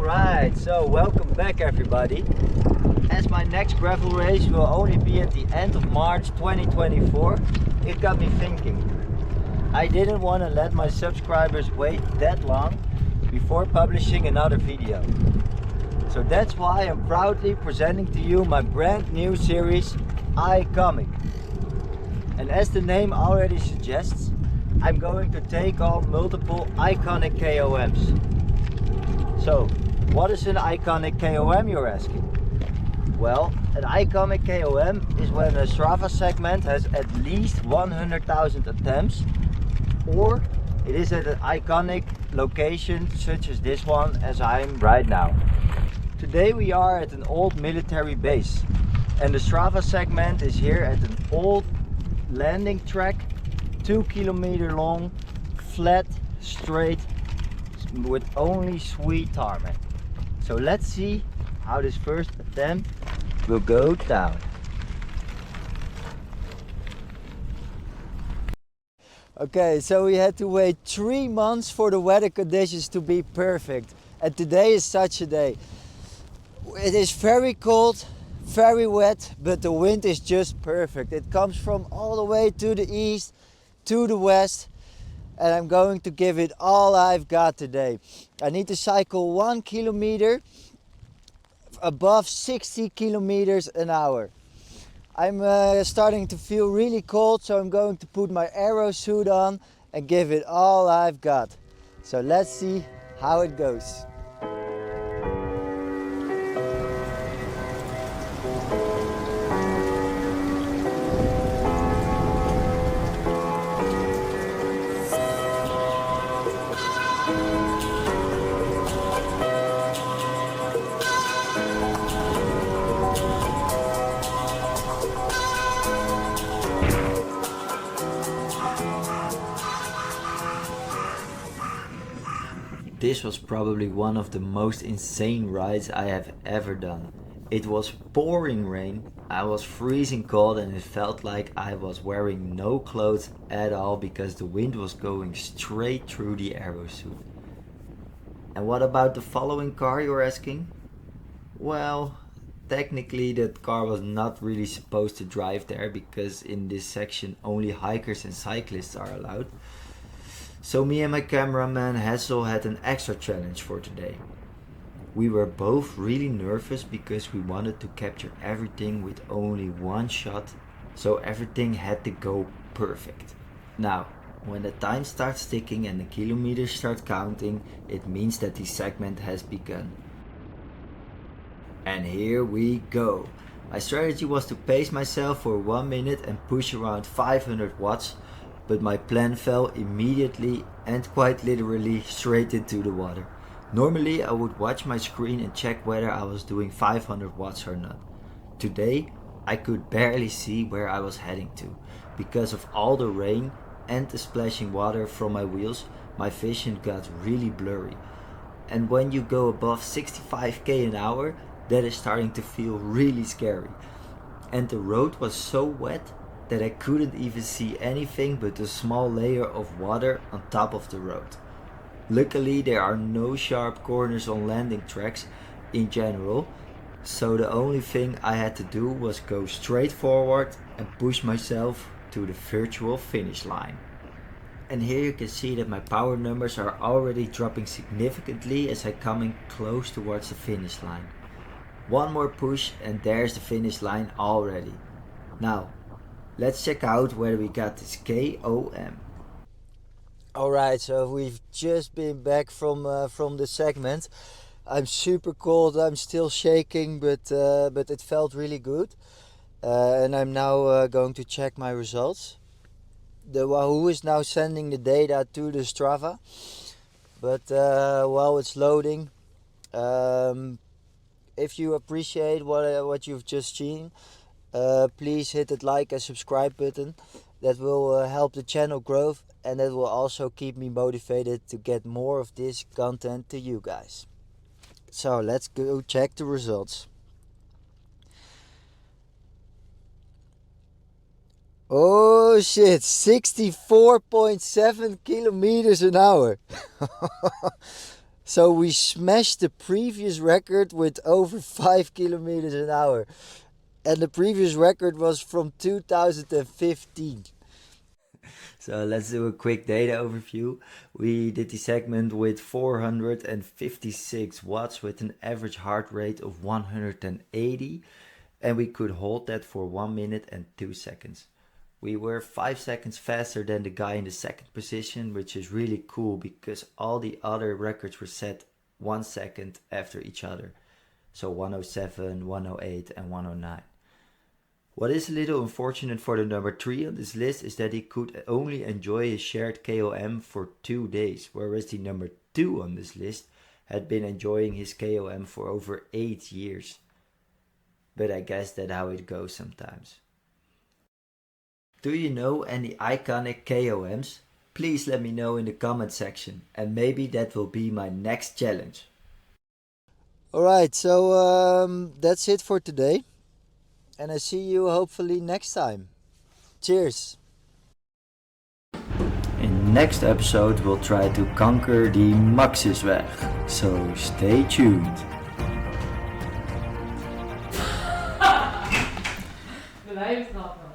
Alright, so welcome back everybody. As my next gravel race will only be at the end of March 2024, it got me thinking. I didn't want to let my subscribers wait that long before publishing another video. So that's why I'm proudly presenting to you my brand new series, iComic. And as the name already suggests, I'm going to take on multiple iconic KOMs. So, what is an iconic KOM, you're asking? Well, an iconic KOM is when a Strava segment has at least 100,000 attempts, or it is at an iconic location such as this one as I'm right now. Today we are at an old military base, and the Strava segment is here at an old landing track, 2 kilometer long, flat, straight, with only sweet tarmac. So let's see how this first attempt will go down. Okay, so we had to wait 3 months for the weather conditions to be perfect, and today is such a day. It is very cold, very wet, but the wind is just perfect. It comes from all the way to the east, to the west, and I'm going to give it all I've got today. I need to cycle 1 kilometer above 60 kilometers an hour. I'm starting to feel really cold, so I'm going to put my aero suit on and give it all I've got. So let's see how it goes. This was probably one of the most insane rides I have ever done. It was pouring rain, I was freezing cold, and it felt like I was wearing no clothes at all because the wind was going straight through the aero suit. And what about the following car, you're asking? Well, technically that car was not really supposed to drive there because in this section only hikers and cyclists are allowed. So me and my cameraman Hassel had an extra challenge for today. We were both really nervous because we wanted to capture everything with only one shot, so everything had to go perfect. Now, when the time starts ticking and the kilometers start counting, it means that the segment has begun. And here we go. My strategy was to pace myself for 1 minute and push around 500 watts. But my plan fell immediately and quite literally straight into the water. Normally I would watch my screen and check whether I was doing 500 watts or not. Today I could barely see where I was heading to. Because of all the rain and the splashing water from my wheels, my vision got really blurry. And when you go above 65k an hour, that is starting to feel really scary. And the road was so wet that I couldn't even see anything but a small layer of water on top of the road. Luckily there are no sharp corners on landing tracks in general, so the only thing I had to do was go straight forward and push myself to the virtual finish line. And here you can see that my power numbers are already dropping significantly as I coming close towards the finish line. One more push and there's the finish line already. Now, let's check out where we got this KOM. Alright, so we've just been back from the segment. I'm super cold, I'm still shaking, but it felt really good. And I'm now going to check my results. The Wahoo is now sending the data to the Strava. But while it's loading, if you appreciate what you've just seen, please hit that like and subscribe button. That will help the channel grow, and that will also keep me motivated to get more of this content to you guys. So let's go check the results. Oh shit, 64.7 kilometers an hour. So we smashed the previous record with over 5 kilometers an hour. And the previous record was from 2015. So let's do a quick data overview. We did the segment with 456 watts with an average heart rate of 180, and we could hold that for 1 minute and 2 seconds. We were 5 seconds faster than the guy in the second position, which is really cool because all the other records were set 1 second after each other. So 107, 108 and 109. What is a little unfortunate for the number 3 on this list is that he could only enjoy his shared KOM for 2 days, whereas the number 2 on this list had been enjoying his KOM for over 8 years. But I guess that's how it goes sometimes. Do you know any iconic KOMs? Please let me know in the comment section, and maybe that will be my next challenge. Alright, so that's it for today. And I see you hopefully next time. Cheers! In next episode we'll try to conquer the Maxisweg, so stay tuned. Blijf grappig.